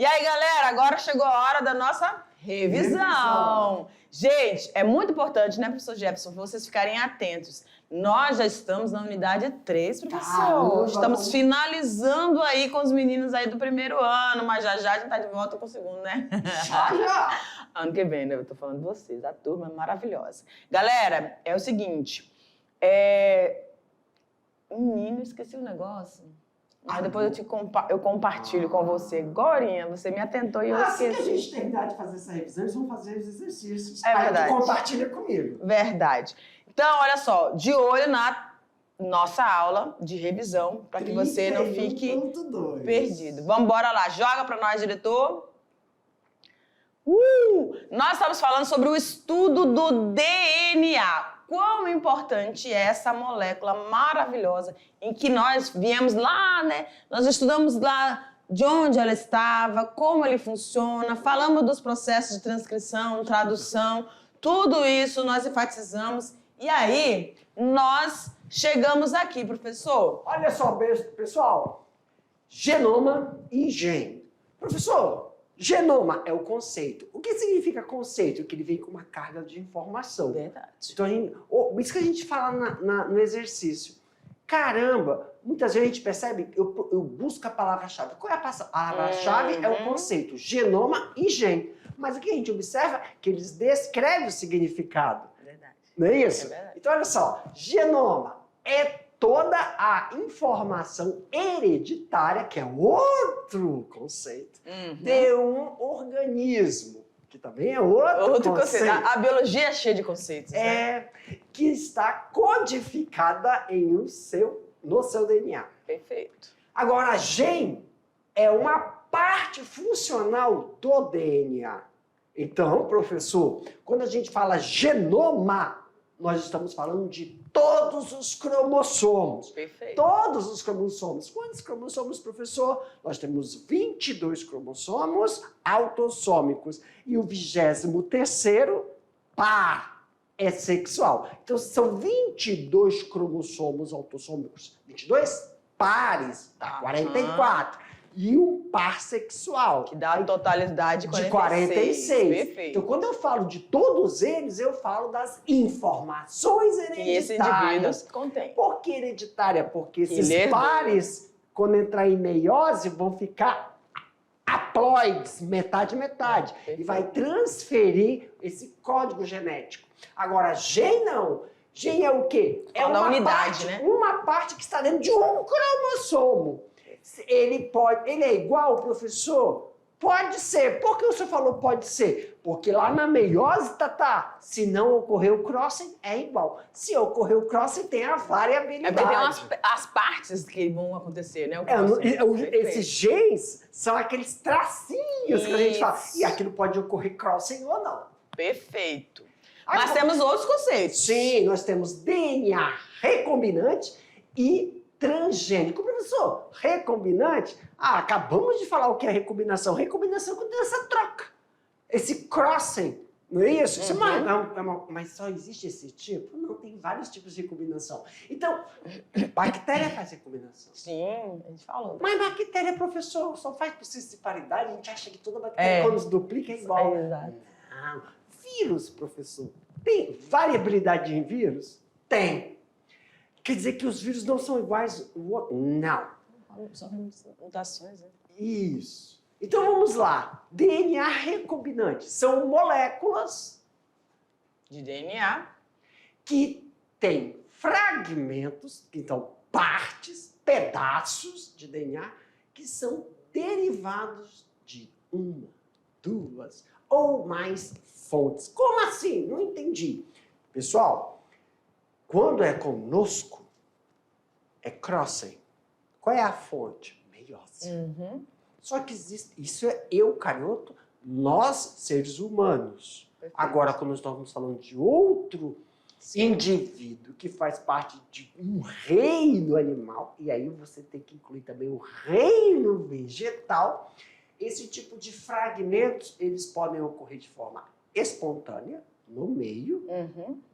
E aí, galera, agora chegou a hora da nossa revisão. Gente, é muito importante, né, professor Jefferson, vocês ficarem atentos. Nós já estamos na unidade 3, professor. Estamos finalizando aí com os meninos aí do primeiro ano, mas já a gente tá de volta com o segundo, né? Já! Ano que vem, né? Eu tô falando de vocês, a turma é maravilhosa. Galera, é o seguinte, Menino, esqueci um negócio. Mas depois eu compartilho com você. Gorinha, você me atentou e eu esqueci. Assim que a gente terminar de fazer essa revisão, eles vão fazer os exercícios. É verdade. Aí tu compartilha comigo. Verdade. Então, olha só, de olho na nossa aula de revisão, para que você não fique 31.2. perdido. Vamos embora lá. Joga para nós, diretor. Nós estamos falando sobre o estudo do DNA. Quão importante é essa molécula maravilhosa em que nós viemos lá, né? Nós estudamos lá de onde ela estava, como ele funciona, falamos dos processos de transcrição, tradução, tudo isso nós enfatizamos. E aí, nós chegamos aqui, professor. Olha só, pessoal. Genoma e gene. Professor, genoma é o conceito. O que significa conceito? Que ele vem com uma carga de informação. Verdade. Então, isso que a gente fala no exercício. Caramba, muitas vezes a gente percebe, eu busco a palavra-chave. Qual é a palavra-chave? É o conceito, genoma e gene. Mas o que a gente observa é que eles descrevem o significado. Verdade. Não é isso? É verdade. Então, olha só, genoma é toda a informação hereditária, que é outro conceito, de um organismo, que também é outro conceito. A biologia é cheia de conceitos. Né? Que está codificada no seu DNA. Perfeito. Agora, gene é uma parte funcional do DNA. Então, professor, quando a gente fala genoma, nós estamos falando de todos os cromossomos. Perfeito. Todos os cromossomos. Quantos cromossomos, professor? Nós temos 22 cromossomos autossômicos. E o 23º par é sexual. Então, são 22 cromossomos autossômicos. 22 pares, dá 44. E um par sexual. Que dá a totalidade de 46. Perfeito. Então, quando eu falo de todos eles, eu falo das informações hereditárias. Que esse indivíduo contém. Por que hereditária? Porque esses pares, quando entrar em meiose, vão ficar haploides, metade. E vai transferir esse código genético. Agora, gene não. Gene é o quê? É uma unidade, parte, né? Uma parte que está dentro de um cromossomo. Ele é igual, professor? Pode ser. Por que o senhor falou pode ser? Porque lá na meiose, se não ocorrer o crossing, é igual. Se ocorrer o crossing, tem a variabilidade. É porque tem as partes que vão acontecer, né? Esses genes são aqueles tracinhos que a gente fala. E aquilo pode ocorrer crossing ou não. Perfeito. Mas temos outros conceitos. Sim, nós temos DNA recombinante e transgênico. Professor, recombinante? Acabamos de falar o que é recombinação. Recombinação é quando tem essa troca. Esse crossing. Não é isso? Mas só existe esse tipo? Não, tem vários tipos de recombinação. Então, bactéria faz recombinação. Sim, a gente falou. Mas bactéria, professor, só faz processo de paridade. A gente acha que toda bactéria, quando se duplica, é igual. Exato. Não. Vírus, professor. Tem variabilidade em vírus? Tem. Quer dizer que os vírus não são iguais ao outro? Não. Só mutações, né? Isso. Então vamos lá. DNA recombinante são moléculas de DNA que têm fragmentos, então partes, pedaços de DNA que são derivados de uma, duas ou mais fontes. Como assim? Não entendi. Pessoal, quando é conosco, é crossing. Qual é a fonte? Meiose. Só que existe, isso é eucarioto, nós, seres humanos. Perfeito. Agora, quando nós estamos falando de outro indivíduo que faz parte de um reino animal, e aí você tem que incluir também o reino vegetal, esse tipo de fragmentos, eles podem ocorrer de forma espontânea, no meio,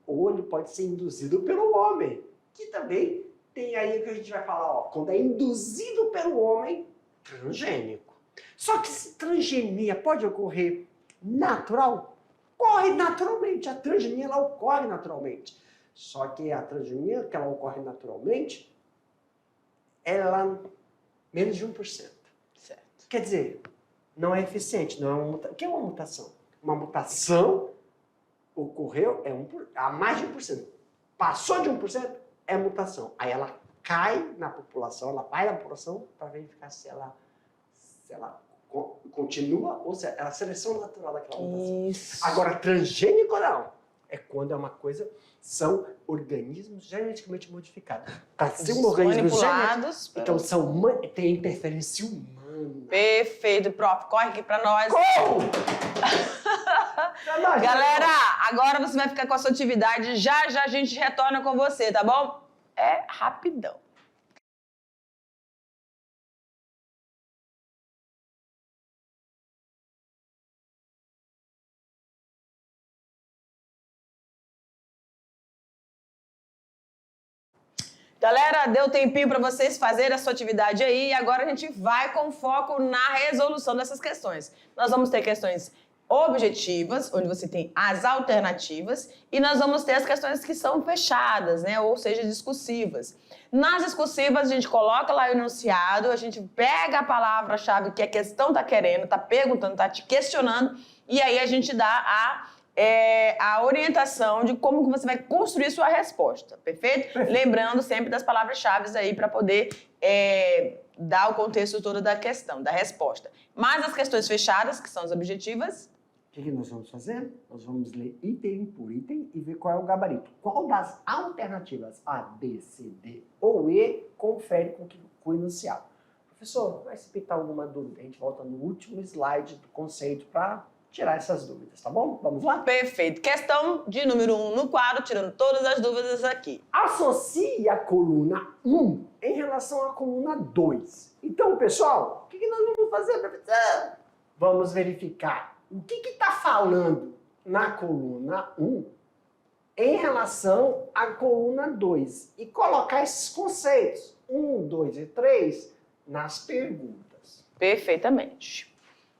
ou ele pode ser induzido pelo homem, que também tem aí o que a gente vai falar, quando é induzido pelo homem, transgênico. Só que se transgenia pode ocorrer natural, ocorre naturalmente. A transgenia ela ocorre naturalmente. Só que a transgenia que ela ocorre naturalmente, ela menos de 1%. Certo. Quer dizer, não é eficiente, não é uma mutação. O que é uma mutação? Uma mutação ocorreu a mais de 1%. Passou de 1%, é mutação. Aí ela cai na população, ela vai na população para verificar se ela continua ou se é a seleção natural daquela mutação. Isso. Agora, transgênico não. É quando é uma coisa, são organismos geneticamente modificados. Para ser um organismo manipulados. então tem interferência humana. Perfeito, prof. Corre aqui pra nós. Como? Galera, agora você vai ficar com a sua atividade. Já já a gente retorna com você, tá bom? É rapidão. Galera, deu tempinho para vocês fazerem a sua atividade aí e agora a gente vai com foco na resolução dessas questões. Nós vamos ter questões objetivas, onde você tem as alternativas, e nós vamos ter as questões que são fechadas, né? Ou seja, discursivas. Nas discursivas, a gente coloca lá o enunciado, a gente pega a palavra-chave que a questão está querendo, está perguntando, está te questionando, e aí a gente dá a orientação de como que você vai construir sua resposta, perfeito? Lembrando sempre das palavras-chave aí para poder dar o contexto todo da questão, da resposta. Mas as questões fechadas, que são as objetivas... O que nós vamos fazer? Nós vamos ler item por item e ver qual é o gabarito. Qual das alternativas A, B, C, D ou E confere com o enunciado. Professor, vai se pintar alguma dúvida? A gente volta no último slide do conceito para tirar essas dúvidas, tá bom? Vamos lá? Perfeito. Questão de número 1 no quadro, tirando todas as dúvidas aqui. Associe a coluna 1 em relação à coluna 2. Então, pessoal, o que nós vamos fazer, professor? Vamos verificar o que está falando na coluna 1 em relação à coluna 2 e colocar esses conceitos 1, 2 e 3 nas perguntas. Perfeitamente.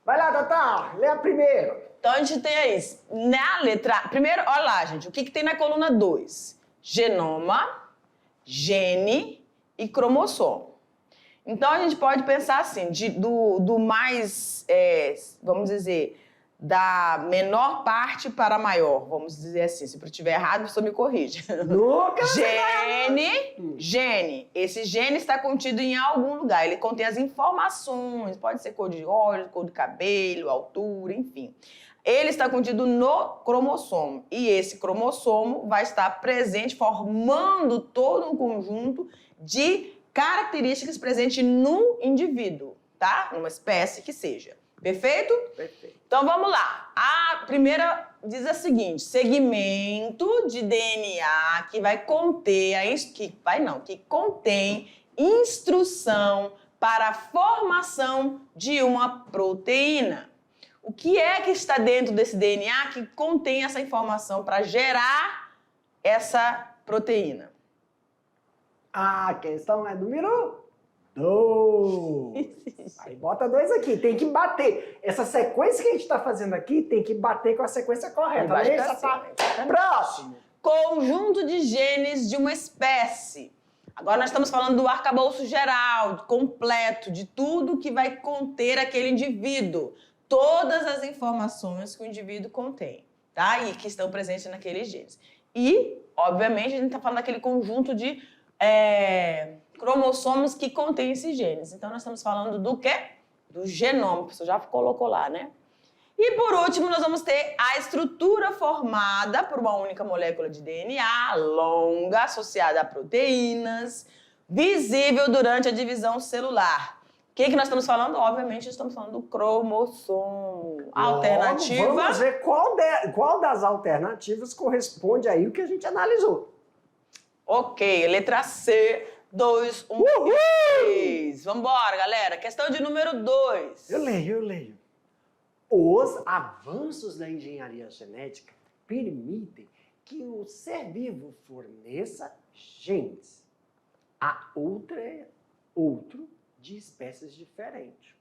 Vai lá, Tatá, lê a primeira. Então, a gente tem aí, na letra... Primeiro, olha lá, gente, o que tem na coluna 2? Genoma, gene e cromossomo. Então, a gente pode pensar assim, do mais, vamos dizer, da menor parte para a maior, vamos dizer assim. Se eu estiver errado, você me corrige. Gene. Esse gene está contido em algum lugar. Ele contém as informações, pode ser cor de olhos, cor de cabelo, altura, enfim. Ele está contido no cromossomo. E esse cromossomo vai estar presente, formando todo um conjunto de características presentes no indivíduo, tá? Numa espécie que seja. Perfeito? Perfeito. Então, vamos lá. A primeira diz a seguinte: segmento de DNA que vai conter, que contém instrução para a formação de uma proteína. O que é que está dentro desse DNA que contém essa informação para gerar essa proteína? A questão é número 2. Aí bota 2 aqui, tem que bater. Essa sequência que a gente está fazendo aqui tem que bater com a sequência correta. Próximo. Conjunto de genes de uma espécie. Agora nós estamos falando do arcabouço geral, completo, de tudo que vai conter aquele indivíduo. Todas as informações que o indivíduo contém, tá? E que estão presentes naqueles genes. E, obviamente, a gente está falando daquele conjunto de cromossomos que contém esses genes. Então, nós estamos falando do quê? Do genoma. Você já colocou lá, né? E, por último, nós vamos ter a estrutura formada por uma única molécula de DNA, longa, associada a proteínas, visível durante a divisão celular. O que nós estamos falando? Obviamente, estamos falando do cromossomo. Alternativa... Vamos ver qual das alternativas corresponde aí o que a gente analisou. Ok, letra C, 2, 1, 3. Vambora, galera. Questão de número 2. Eu leio. Os avanços da engenharia genética permitem que o ser vivo forneça genes a outro de espécies diferentes.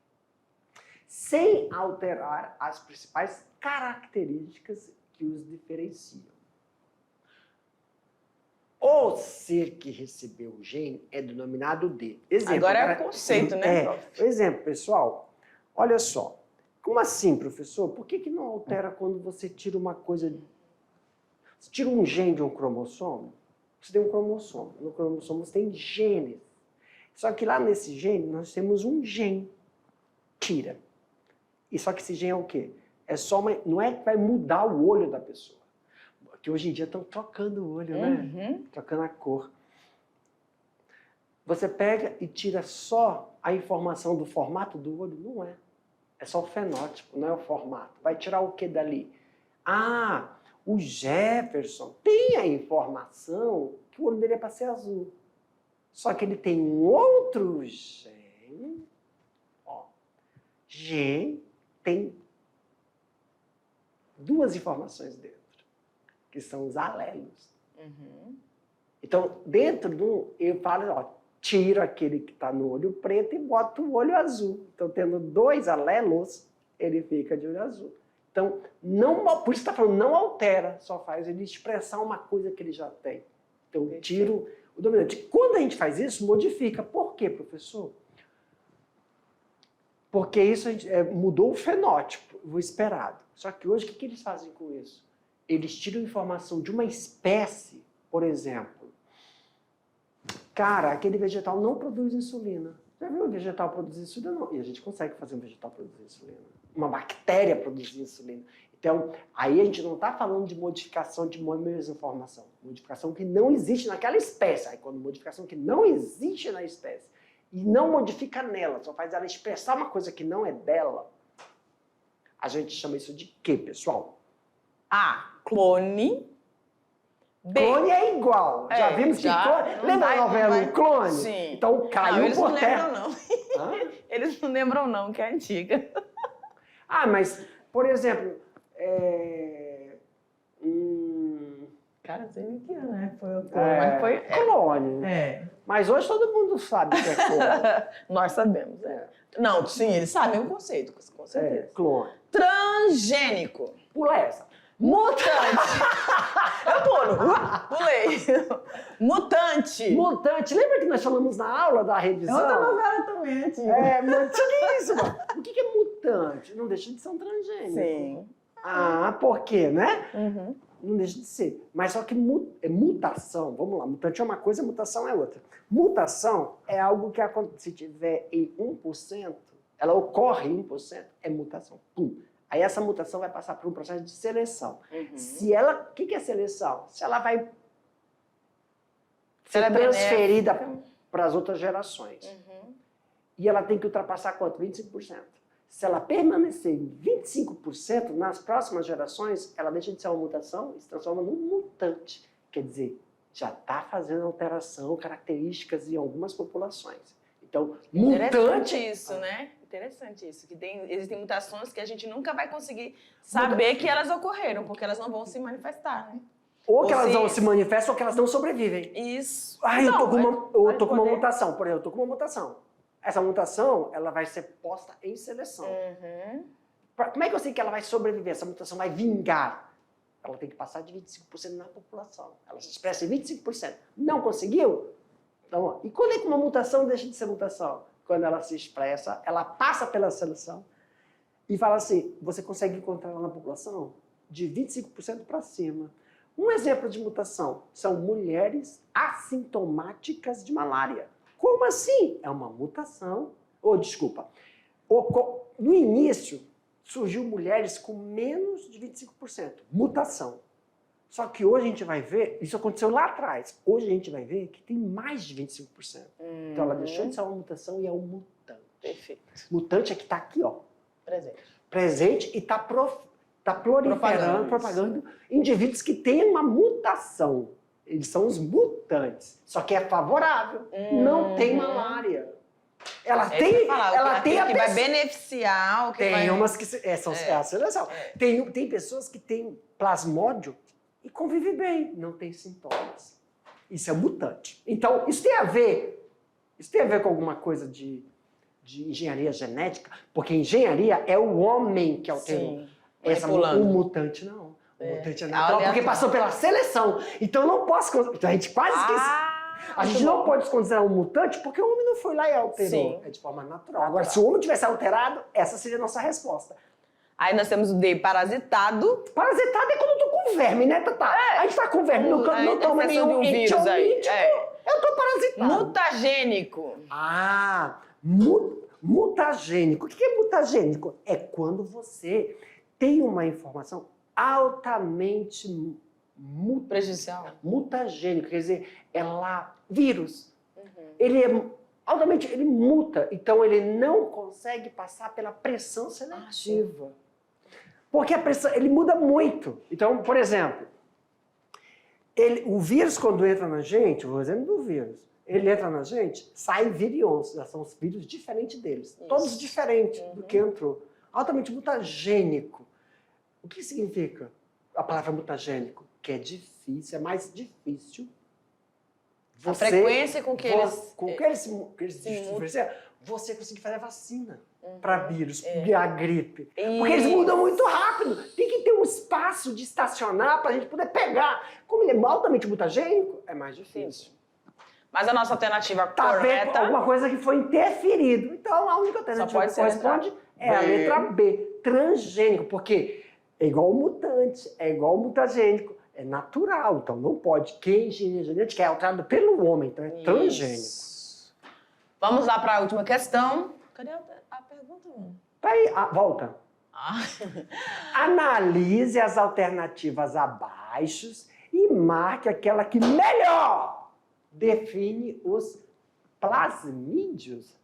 sem alterar as principais características que os diferenciam. O ser que recebeu o gene é denominado de. Exemplo, Agora é o conceito, né, prof? Exemplo, pessoal, olha só. Como assim, professor? Por que não altera quando você tira uma coisa... Você tira um gene de um cromossomo? Você tem um cromossomo. No cromossomo você tem genes. Só que lá nesse gene nós temos um gene. Tira. E só que esse gene é o quê? É só uma... Não é que vai mudar o olho da pessoa. Que hoje em dia estão trocando o olho, né? Trocando a cor. Você pega e tira só a informação do formato do olho? Não é. É só o fenótipo, não é o formato. Vai tirar o que dali? Ah, o Jefferson tem a informação que o olho dele é para ser azul. Só que ele tem um outro gene. Ó, gene tem duas informações dentro, que são os alelos. Então, dentro do... Eu falo, ó, tiro aquele que está no olho preto e boto o olho azul. Então, tendo dois alelos, ele fica de olho azul. Então, não, por isso está falando, não altera, só faz ele expressar uma coisa que ele já tem. Então, tiro o dominante. Quando a gente faz isso, modifica. Por quê, professor? Porque isso mudou o fenótipo, o esperado. Só que hoje, o que eles fazem com isso? Eles tiram informação de uma espécie, por exemplo. Cara, aquele vegetal não produz insulina. Já viu um vegetal produzir insulina? Não. E a gente consegue fazer um vegetal produzir insulina. Uma bactéria produzir insulina. Então, aí a gente não está falando de modificação de uma mesma informação. Modificação que não existe naquela espécie. Aí, quando modificação que não existe na espécie e não modifica nela, só faz ela expressar uma coisa que não é dela, a gente chama isso de quê, pessoal? A, clone. B. Clone é igual. Já vimos que clone... Lembra a novela Clone? Sim. Então caiu eles por não terra. lembram, não. Eles não lembram, não, que é antiga. Ah, mas, por exemplo... Cara, não sei nem que ano, né? Foi o clone, mas foi... Clone. Mas hoje todo mundo sabe que é clone. Nós sabemos, Não, sim, eles sabem o conceito, com certeza. Clone. Transgênico. Pula essa. Mutante. Eu pulo. Pulei. Mutante. Mutante. Lembra que nós falamos na aula da revisão? É outra novela também, antiga. Mutante. O que é isso, mano? O que é mutante? Não deixa de ser um transgênico. Sim. Ah, por quê, né? Não deixa de ser. Mas só que mutação, vamos lá, mutante é uma coisa, mutação é outra. Mutação é algo que se tiver em 1%, ela ocorre em 1%, é mutação. Pum. Aí essa mutação vai passar por um processo de seleção. Se ela, o que é seleção? Se ela vai ser transferida para as outras gerações. E ela tem que ultrapassar quanto? 25%. Se ela permanecer em 25% nas próximas gerações, ela deixa de ser uma mutação e se transforma num mutante. Quer dizer, já está fazendo alteração, características em algumas populações. Então, mutante... isso, né? Interessante isso. Que existem mutações que a gente nunca vai conseguir saber que elas ocorreram, porque elas não vão se manifestar, né? Ou que elas não se manifestam ou que elas não sobrevivem. Isso. Ah, eu tô com uma mutação. Por exemplo, eu tô com uma mutação. Essa mutação, ela vai ser posta em seleção. Como é que eu sei que ela vai sobreviver? Essa mutação vai vingar? Ela tem que passar de 25% na população. Ela se expressa em 25%. Não conseguiu? Então, ó, e quando é que uma mutação deixa de ser mutação? Quando ela se expressa, ela passa pela seleção e fala assim, você consegue encontrar ela na população de 25% para cima. Um exemplo de mutação são mulheres assintomáticas de malária. Como assim? É uma mutação. Desculpa. No início, surgiu mulheres com menos de 25%. Mutação. Só que hoje a gente vai ver, isso aconteceu lá atrás, hoje a gente vai ver que tem mais de 25%. Então ela deixou de ser uma mutação e é um mutante. Perfeito. Mutante é que está aqui, ó. Presente. Presente e está proliferando, propagando indivíduos que têm uma mutação. Eles são os mutantes. Só que é favorável. Não tem malária. Ela tem a que vai beneficiar. Tem umas que são a seleção. Tem pessoas que têm plasmódio e convivem bem, não tem sintomas. Isso é mutante. Então, isso tem a ver com alguma coisa de de engenharia genética, porque engenharia é o homem que alterou. Sim. O mutante não. O mutante é natural porque passou pela seleção. Então eu não posso... Então a gente quase esquece. A gente não pode considerar um mutante porque o homem não foi lá e alterou. Sim. É de forma natural. Agora, se o homem tivesse alterado, essa seria a nossa resposta. Aí nós temos o D, parasitado. Parasitado é quando eu tô com verme, né, Tatá? A gente tá com verme, não toma nenhum vírus aí. Eu tô parasitado. Mutagênico. Mutagênico. O que é mutagênico? É quando você tem uma informação altamente prejudicial. Mutagênico, quer dizer, vírus. Ele é altamente, ele muta, então ele não consegue passar pela pressão seletiva. Porque a pressão, ele muda muito. Então, por exemplo, o vírus quando entra na gente, o exemplo do vírus, ele entra na gente, saem virions, já são os vírus diferentes deles. Isso. Todos diferentes do que entrou. Altamente mutagênico. O que significa a palavra mutagênico? Que é difícil, é mais difícil. A frequência com que eles se diferenciam, você conseguir fazer a vacina para vírus, a gripe. Isso. Porque eles mudam muito rápido. Tem que ter um espaço de estacionar para a gente poder pegar. Como ele é altamente mutagênico, é mais difícil. Mas a nossa alternativa correta... alguma coisa que foi interferido. Então, a única alternativa que corresponde é a letra B, transgênico. Porque é igual o mutante, é igual o mutagênico. É natural, então não pode. Que engenharia genética é alterada pelo homem, então é transgênico. Vamos lá para a última questão. Cadê a pergunta? Tá aí, volta. Analise as alternativas abaixo e marque aquela que melhor define os plasmídios.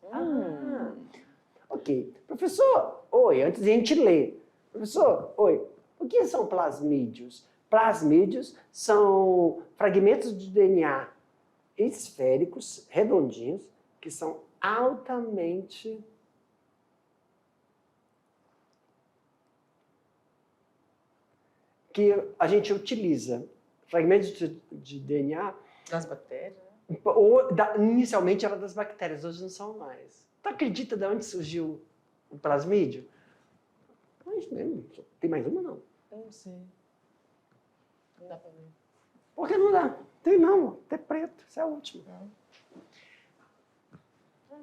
Ok. Professor, antes de a gente ler. Professor, o que são plasmídios? Plasmídios são fragmentos de DNA esféricos, redondinhos, que são altamente que a gente utiliza. Fragmentos de DNA... Das bactérias? Inicialmente era das bactérias, hoje não são mais. Tu acredita de onde surgiu o plasmídio? Tem mais uma, não? Eu não sei. Não dá pra ver. Por que não dá? Tem não, tem preto, essa é a última.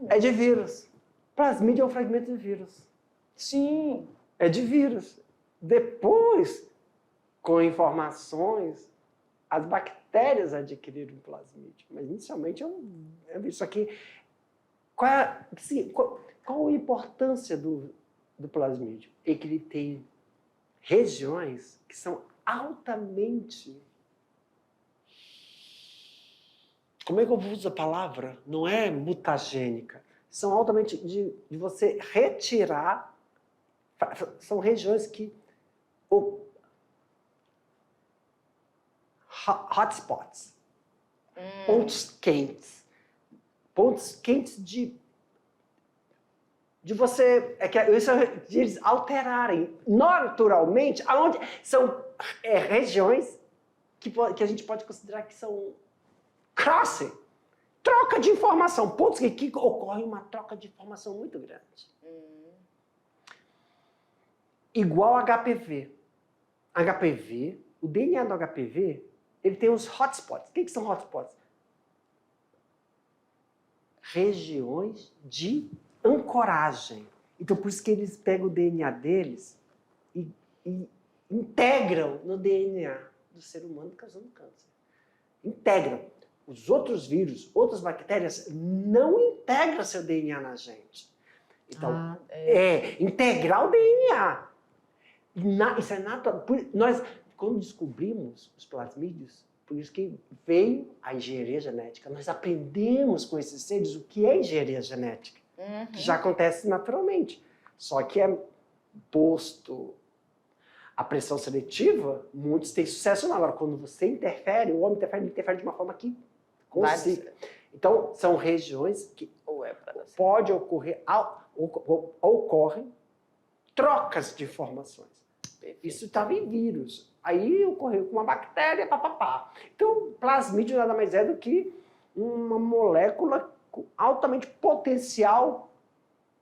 É de vírus. Plasmídio é um fragmento de vírus. Sim. É de vírus. Depois, com informações, as bactérias adquiriram plasmídio. Mas inicialmente é vírus. Só que qual a importância do plasmídio? É que ele tem regiões que são altamente... Como é que eu uso a palavra? Não é mutagênica. São altamente de você retirar... São regiões que... Hotspots. Pontos quentes. Pontos quentes de você... de eles alterarem naturalmente, aonde são regiões que a gente pode considerar que são crossing. Troca de informação. Pontos que ocorre uma troca de informação muito grande. Igual HPV. HPV, o DNA do HPV, ele tem os hotspots. O que são hotspots? Regiões de ancoragem. Então, por isso que eles pegam o DNA deles e integram no DNA do ser humano, causando câncer. Integram. Os outros vírus, outras bactérias, não integram seu DNA na gente. Então, integrar o DNA. Isso é natural. Nós, quando descobrimos os plasmídios, por isso que veio a engenharia genética. Nós aprendemos com esses seres o que é engenharia genética, que já acontece naturalmente. Só que é posto a pressão seletiva, muitos têm sucesso não. Agora, quando você interfere, o homem interfere de uma forma que consiga. Então, são regiões que pode ocorrer, ocorrem trocas de informações. Perfeito. Isso estava em vírus. Aí ocorreu com uma bactéria, papapá. Então, plasmídio nada mais é do que uma molécula com altamente potencial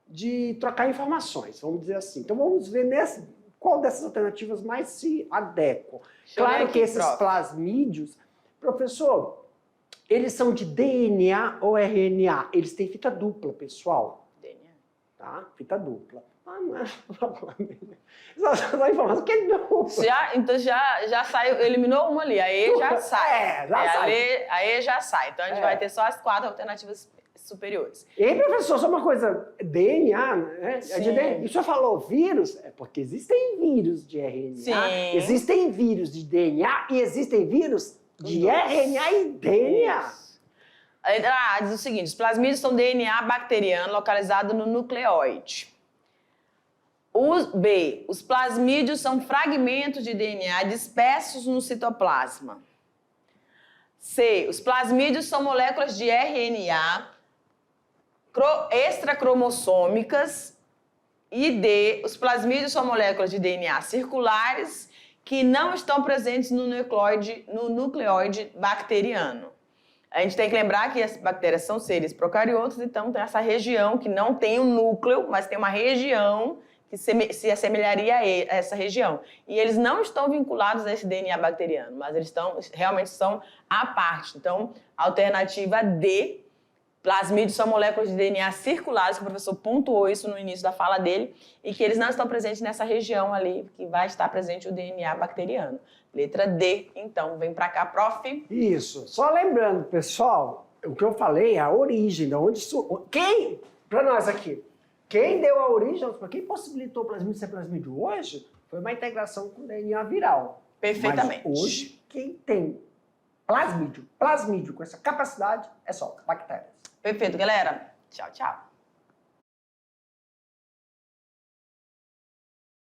de trocar informações, vamos dizer assim. Então vamos ver qual dessas alternativas mais se adequa. Claro que esses plasmídios, professor, eles são de DNA ou RNA? Eles têm fita dupla, pessoal. DNA. Tá? Fita dupla. Ah, não é só informação que é dupla. Então já saiu, eliminou uma ali, aí já sai. Já sai. Aí já sai. Então a gente vai ter só as 4 alternativas superiores. E aí, professor, só uma coisa, DNA, né? E o senhor falou vírus, é porque existem vírus de RNA, Sim. existem vírus de DNA e existem vírus de RNA e DNA. Diz o seguinte, os plasmídios são DNA bacteriano localizado no nucleóide. Os plasmídios são fragmentos de DNA dispersos no citoplasma. C, os plasmídios são moléculas de RNA extracromossômicas. E D, os plasmídios são moléculas de DNA circulares que não estão presentes no nucleóide bacteriano. A gente tem que lembrar que as bactérias são seres procariotos, então tem essa região que não tem um núcleo, mas tem uma região que se assemelharia a essa região. E eles não estão vinculados a esse DNA bacteriano, mas eles realmente são à parte. Então, a alternativa D, plasmídios são moléculas de DNA circulares, que o professor pontuou isso no início da fala dele, e que eles não estão presentes nessa região ali, que vai estar presente o DNA bacteriano. Letra D, então, vem para cá, prof. Isso. Só lembrando, pessoal, o que eu falei é a origem, de onde quem, para nós aqui, quem deu a origem, quem possibilitou o plasmídio ser plasmídio hoje, foi uma integração com o DNA viral. Perfeitamente. Mas hoje, quem tem plasmídio com essa capacidade é só bactérias. Perfeito, galera. Tchau, tchau.